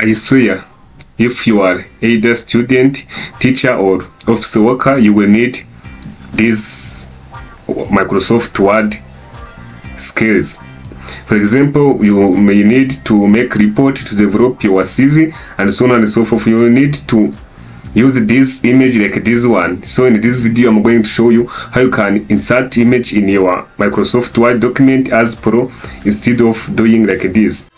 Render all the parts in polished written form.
I swear, if you are either student, teacher or office worker, you will need these Microsoft Word skills. For example, you may need to make report to develop your CV and so on and so forth. You will need to use this image like this one. So in this video, I'm going to show you how you can insert image in your Microsoft Word document as pro instead of doing like this.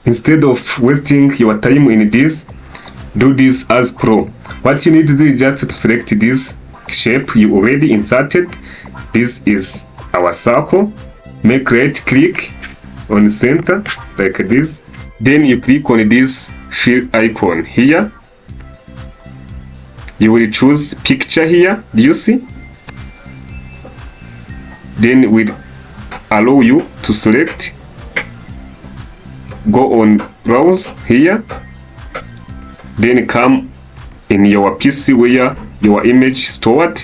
Instead of wasting your time in this, do this as pro. What you need to do is just to select this shape you already inserted. This is our circle. Make right click on center like this. Then you click on this fill icon here. You will choose picture here. Do you see? Then will allow you to select. Go on browse here, then come in your PC where your image stored.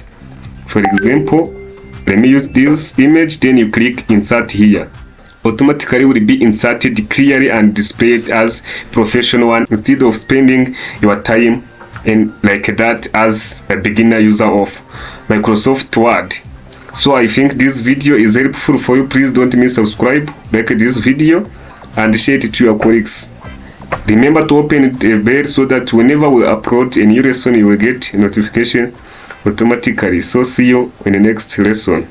For example, let me use this image, then you click insert here. Automatically will be inserted clearly and displayed as professional one instead of spending your time in like that as a beginner user of Microsoft Word. So I think this video is helpful for you. Please don't miss subscribe, like this video and share it to your colleagues. Remember to open the bell so that whenever we upload a new lesson, you will get a notification automatically. So see you in the next lesson.